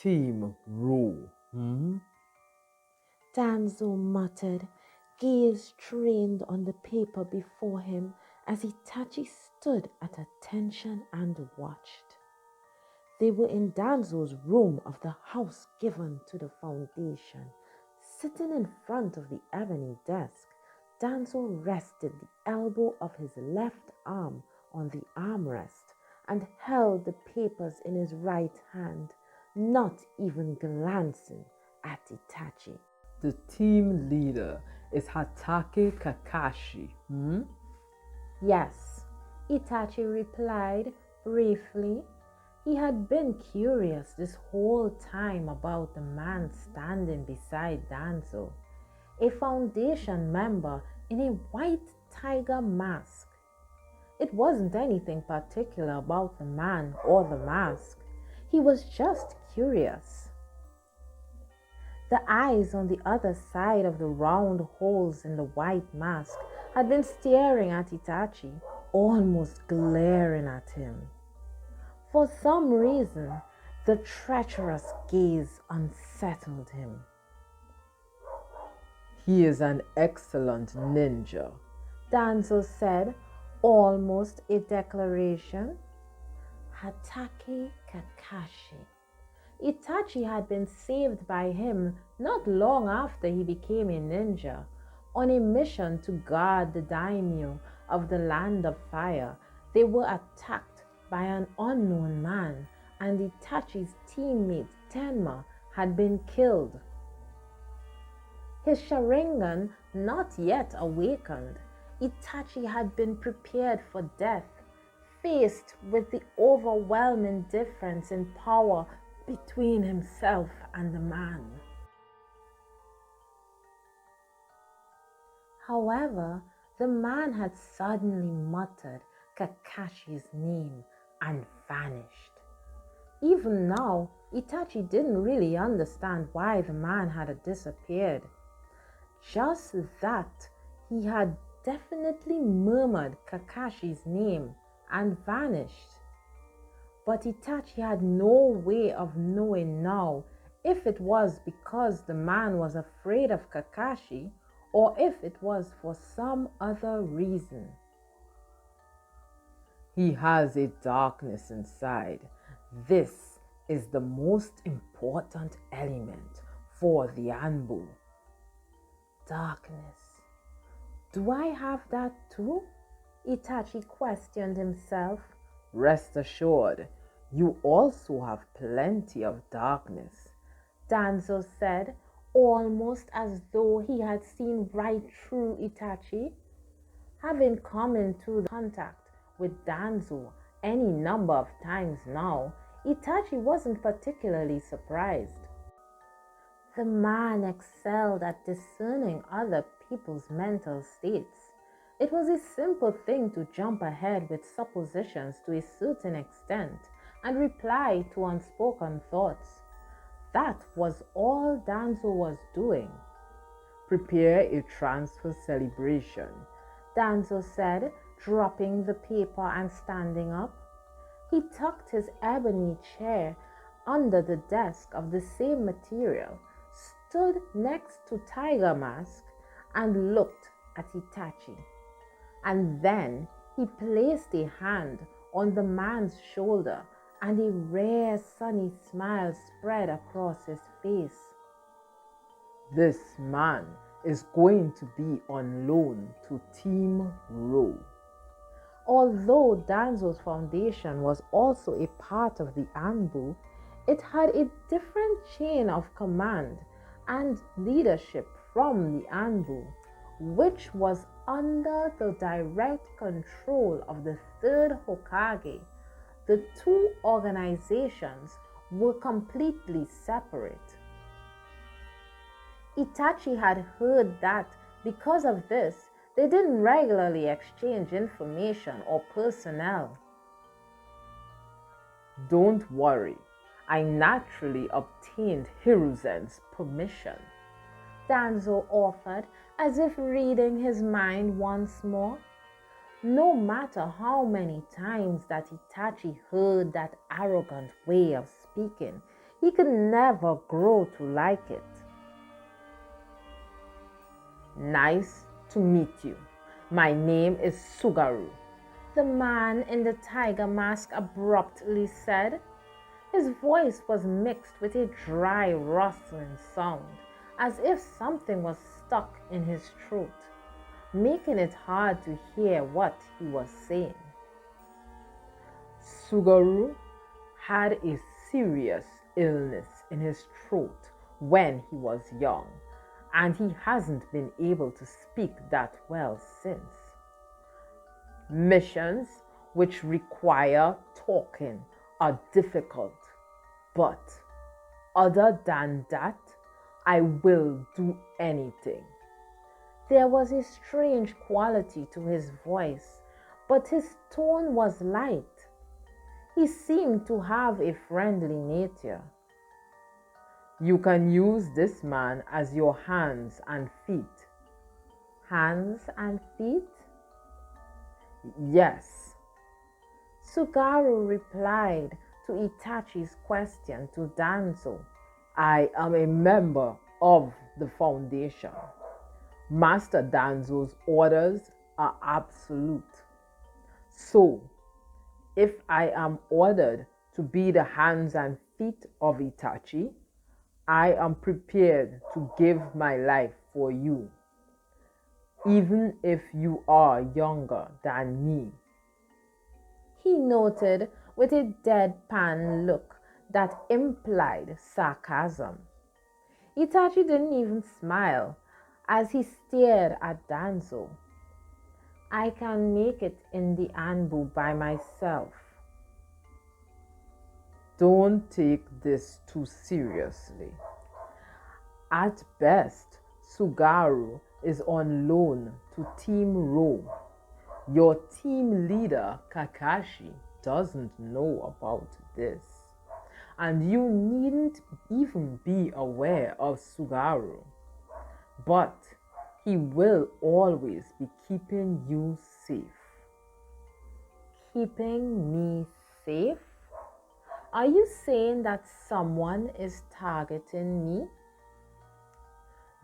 Team Rule. Danzo muttered, gaze trained on the paper before him as Itachi stood at attention and watched. They were in Danzo's room of the house given to the Foundation. Sitting in front of the ebony desk, Danzo rested the elbow of his left arm on the armrest and held the papers in his right hand, not even glancing at Itachi. The team leader is Hatake Kakashi. Yes, Itachi replied briefly. He had been curious this whole time about the man standing beside Danzo, a Foundation member in a white tiger mask. It wasn't anything particular about the man or the mask. He was just curious. The eyes on the other side of the round holes in the white mask had been staring at Itachi, almost glaring at him. For some reason, the treacherous gaze unsettled him. He is an excellent ninja, Danzo said, almost a declaration. Hatake Kakashi. Itachi had been saved by him not long after he became a ninja, on a mission to guard the daimyo of the Land of Fire. They were attacked by an unknown man, and Itachi's teammate Tenma had been killed. His Sharingan not yet awakened, Itachi had been prepared for death, faced with the overwhelming difference in power between himself and the man. However, the man had suddenly muttered Kakashi's name and vanished. Even now, Itachi didn't really understand why the man had disappeared. Just that he had definitely murmured Kakashi's name and vanished. But Itachi had no way of knowing now if it was because the man was afraid of Kakashi or if it was for some other reason. He has a darkness inside. This is the most important element for the Anbu. Darkness. Do I have that too? Itachi questioned himself. Rest assured, you also have plenty of darkness, Danzo said, almost as though he had seen right through Itachi. Having come into contact with Danzo any number of times now, Itachi wasn't particularly surprised. The man excelled at discerning other people's mental states. It was a simple thing to jump ahead with suppositions to a certain extent and reply to unspoken thoughts. That was all Danzo was doing. Prepare a transfer celebration, Danzo said, dropping the paper and standing up. He tucked his ebony chair under the desk of the same material, stood next to Tiger Mask, and looked at Itachi. And then he placed a hand on the man's shoulder, and a rare sunny smile spread across his face. This man is going to be on loan to Team Row. Although Danzo's foundation was also a part of the Anbu, it had a different chain of command and leadership from the Anbu, which was under the direct control of the third Hokage. The two organizations were completely separate. Itachi had heard that because of this, they didn't regularly exchange information or personnel. Don't worry, I naturally obtained Hiruzen's permission, Danzo offered, as if reading his mind once more. No matter how many times that Itachi heard that arrogant way of speaking, He could never grow to like it. Nice to meet you. My name is Sugaru. The man in the tiger mask abruptly said. His voice was mixed with a dry, rustling sound, as if something was stuck in his throat, making it hard to hear what he was saying. Sugaru had a serious illness in his throat when he was young, and he hasn't been able to speak that well since. Missions which require talking are difficult, but other than that, I will do anything. There was a strange quality to his voice, but his tone was light. He seemed to have a friendly nature. You can use this man as your hands and feet. Hands and feet? Yes. Sugaru replied to Itachi's question to Danzo. I am a member of the Foundation. Master Danzo's orders are absolute. So, if I am ordered to be the hands and feet of Itachi, I am prepared to give my life for you, even if you are younger than me. He noted with a deadpan look that implied sarcasm. Itachi didn't even smile as he stared at Danzo. I can make it in the Anbu by myself. Don't take this too seriously. At best, Sugaru is on loan to Team Ro. Your team leader, Takashi, doesn't know about this. And you needn't even be aware of Sugaru. But he will always be keeping you safe. Keeping me safe? Are you saying that someone is targeting me?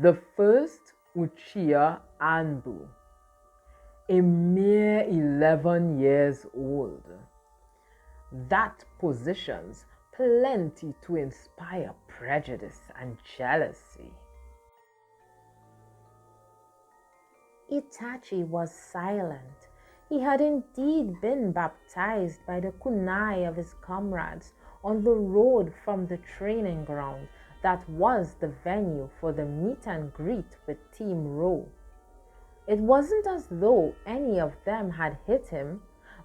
The first Uchiha Anbu, a mere 11 years old. That positions plenty to inspire prejudice and jealousy. Itachi was silent. He had indeed been baptized by the kunai of his comrades on the road from the training ground that was the venue for the meet and greet with Team Ro. It wasn't as though any of them had hit him,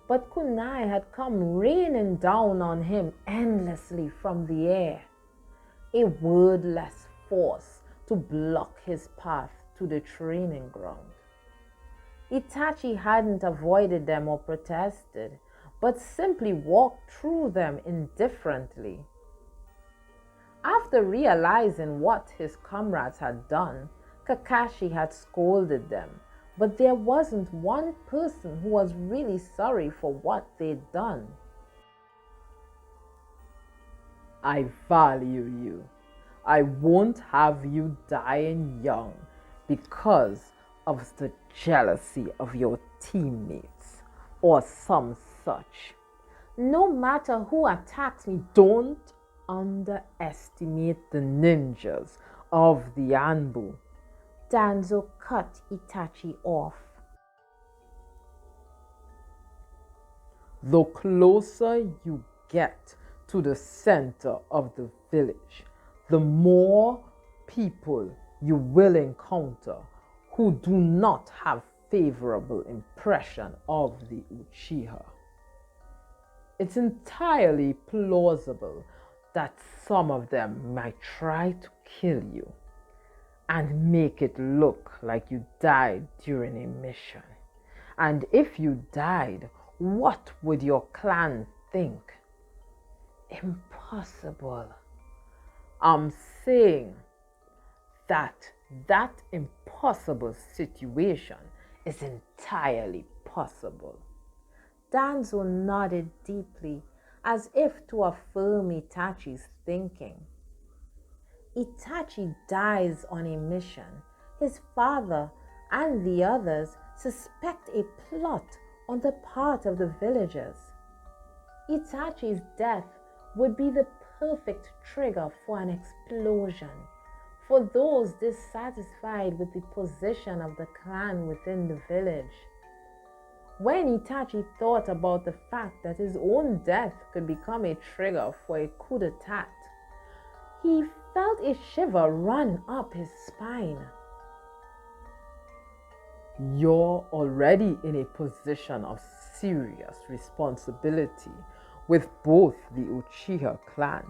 but kunai had come raining down on him endlessly from the air, a wordless force to block his path to the training ground. Itachi hadn't avoided them or protested, but simply walked through them indifferently. After realizing what his comrades had done, Kakashi had scolded them, but there wasn't one person who was really sorry for what they'd done. I value you. I won't have you dying young because of the jealousy of your teammates or some such. No matter who attacks me, Don't underestimate the ninjas of the Anbu. Danzo cut Itachi off. The closer you get to the center of the village, the more people you will encounter who do not have favorable impression of the Uchiha. It's entirely plausible that some of them might try to kill you and make it look like you died during a mission. And if you died, what would your clan think? Impossible. I'm saying that impossible situation is entirely possible. Danzo nodded deeply as if to affirm Itachi's thinking. Itachi dies on a mission. His father and the others suspect a plot on the part of the villagers. Itachi's death would be the perfect trigger for an explosion for those dissatisfied with the position of the clan within the village. When Itachi thought about the fact that his own death could become a trigger for a coup d'etat, he felt a shiver run up his spine. You're already in a position of serious responsibility with both the Uchiha clan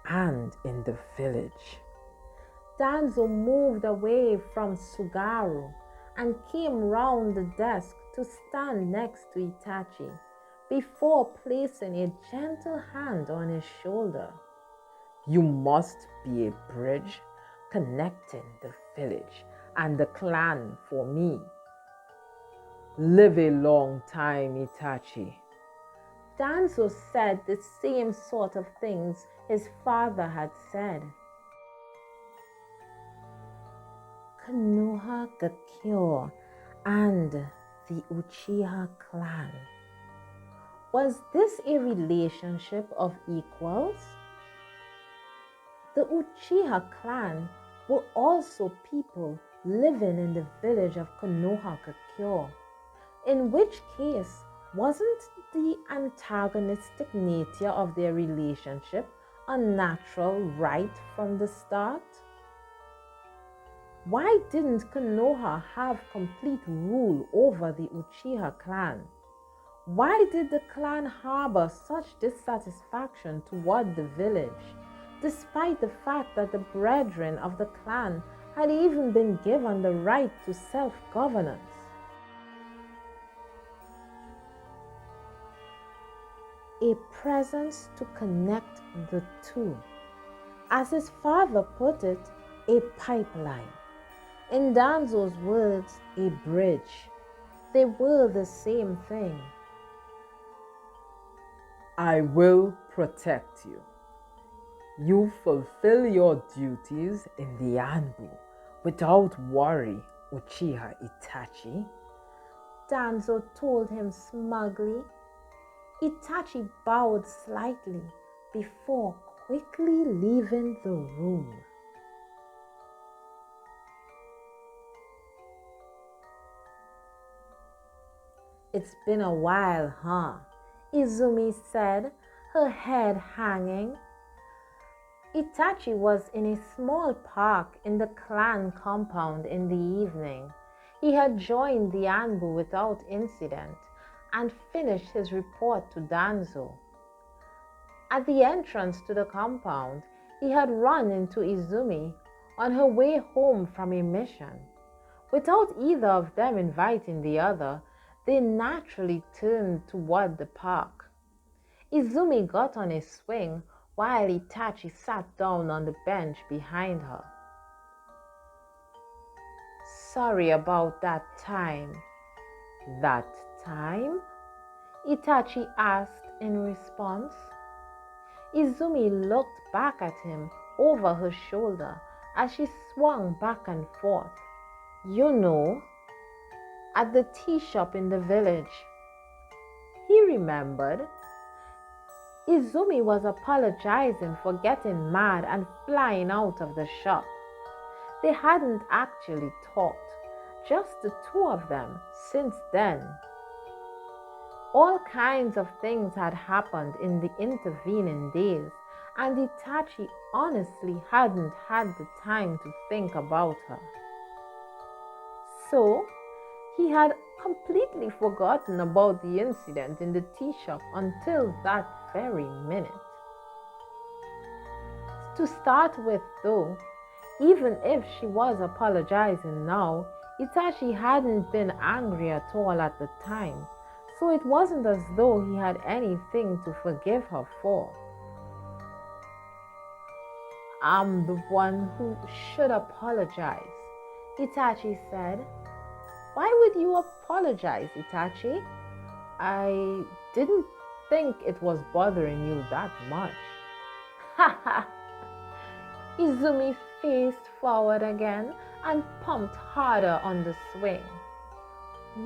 and in the village. Danzo moved away from Sugaru and came round the desk to stand next to Itachi before placing a gentle hand on his shoulder. You must be a bridge connecting the village and the clan for me. Live a long time, Itachi. Danzo said the same sort of things his father had said. Konoha Gakyo and the Uchiha clan. Was this a relationship of equals? The Uchiha clan were also people living in the village of Konoha Gakyo, in which case wasn't the antagonistic nature of their relationship unnatural right from the start? Why didn't Konoha have complete rule over the Uchiha clan? Why did the clan harbor such dissatisfaction toward the village, despite the fact that the brethren of the clan had even been given the right to self-governance? A presence to connect the two. As his father put it, a pipeline. In Danzo's words, a bridge. They were the same thing. I will protect you. You fulfill your duties in the Anbu without worry, Uchiha Itachi. Danzo told him smugly. Itachi bowed slightly before quickly leaving the room. It's been a while, huh? Izumi said, her head hanging. Itachi was in a small park in the clan compound in the evening. He had joined the Anbu without incident and finished his report to Danzo. At the entrance to the compound, he had run into Izumi on her way home from a mission. Without either of them inviting the other, they naturally turned toward the park. Izumi got on a swing while Itachi sat down on the bench behind her. Sorry about that time. That time? Itachi asked in response. Izumi looked back at him over her shoulder as she swung back and forth. You know, at the tea shop in the village. He remembered. Izumi was apologizing for getting mad and flying out of the shop. They hadn't actually talked, just the two of them, since then. All kinds of things had happened in the intervening days, and Itachi honestly hadn't had the time to think about her. So, he had completely forgotten about the incident in the tea shop until that very minute. To start with, though, even if she was apologizing now, Itachi hadn't been angry at all at the time, so it wasn't as though he had anything to forgive her for. I'm the one who should apologize, Itachi said. Why would you apologize, Itachi? I didn't think it was bothering you that much. Ha ha! Izumi faced forward again and pumped harder on the swing.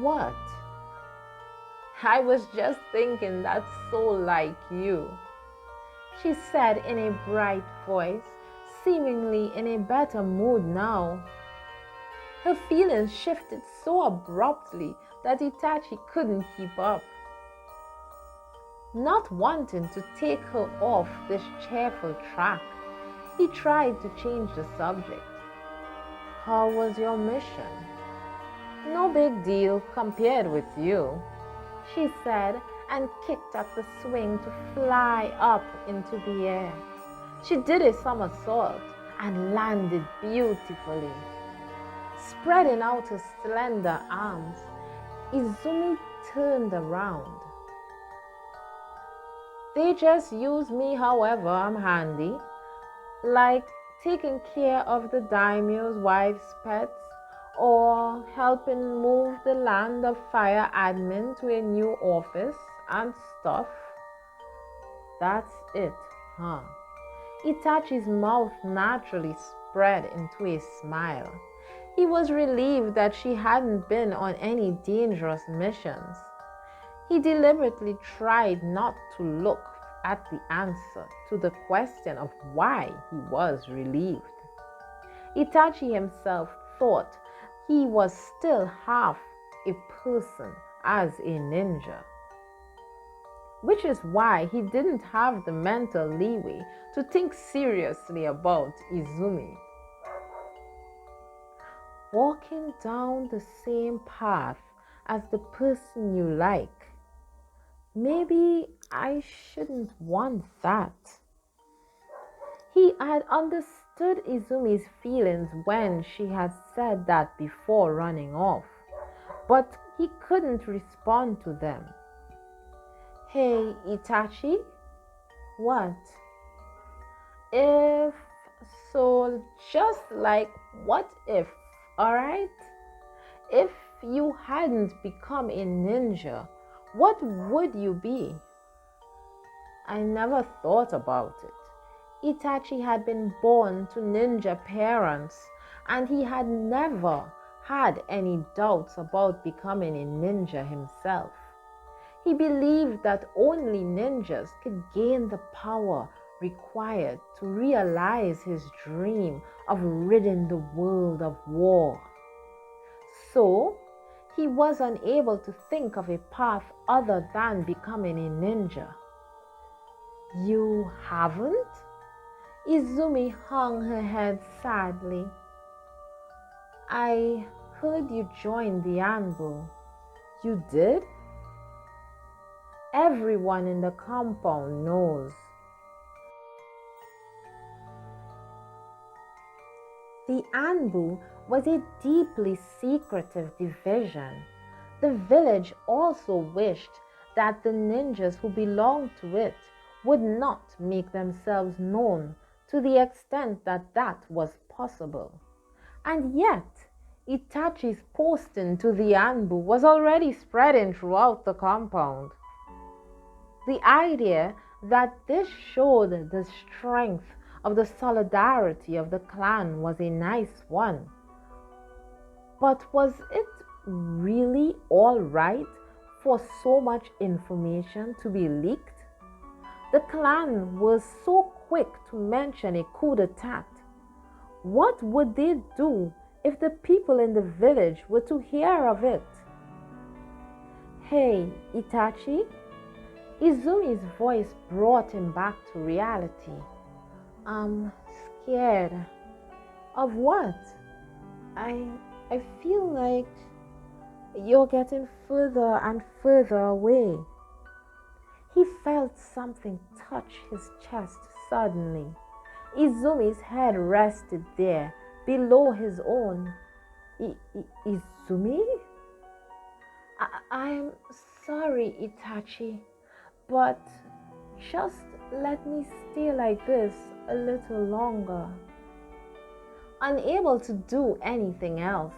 What? I was just thinking that's so like you, she said in a bright voice, seemingly in a better mood now. Her feelings shifted so abruptly that Itachi couldn't keep up. Not wanting to take her off this cheerful track, he tried to change the subject. How was your mission? No big deal compared with you, she said, and kicked up the swing to fly up into the air. She did a somersault and landed beautifully. Spreading out her slender arms, Izumi turned around. They just use me however I'm handy, like taking care of the daimyo's wife's pets or helping move the land of fire admin to a new office and stuff. That's it, huh? Itachi's mouth naturally spread into a smile. He was relieved that she hadn't been on any dangerous missions. He deliberately tried not to look at the answer to the question of why he was relieved. Itachi himself thought he was still half a person as a ninja, which is why he didn't have the mental leeway to think seriously about Izumi. Walking down the same path as the person you like. Maybe I shouldn't want that. He had understood Izumi's feelings when she had said that before running off, but he couldn't respond to them. Hey, Itachi? What? If so, just like what if, alright? If you hadn't become a ninja, what would you be? I never thought about it. Itachi had been born to ninja parents, and he had never had any doubts about becoming a ninja himself. He believed that only ninjas could gain the power required to realize his dream of ridding the world of war. So, he was unable to think of a path other than becoming a ninja. You haven't? Izumi hung her head sadly. I heard you joined the Anbu. You did? Everyone in the compound knows. The Anbu was a deeply secretive division. The village also wished that the ninjas who belonged to it would not make themselves known to the extent that that was possible. And yet, Itachi's posting to the Anbu was already spreading throughout the compound. The idea that this showed the strength of the solidarity of the clan was a nice one. But was it really all right for so much information to be leaked? The clan was so quick to mention a coup d'etat. What would they do if the people in the village were to hear of it? Hey, Itachi? Izumi's voice brought him back to reality. I'm scared. Of what? I feel like you're getting further and further away. He felt something touch his chest suddenly. Izumi's head rested there, below his own. Izumi? I'm sorry, Itachi, but just let me stay like this a little longer. Unable to do anything else,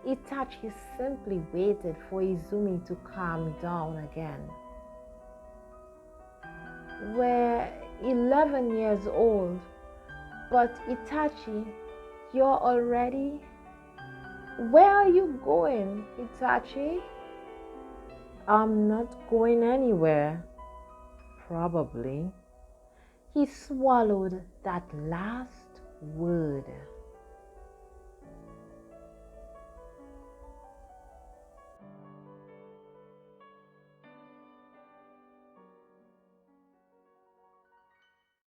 Itachi simply waited for Izumi to calm down again. We're 11 years old, but Itachi, you're already... Where are you going, Itachi? I'm not going anywhere. Probably. He swallowed that last word.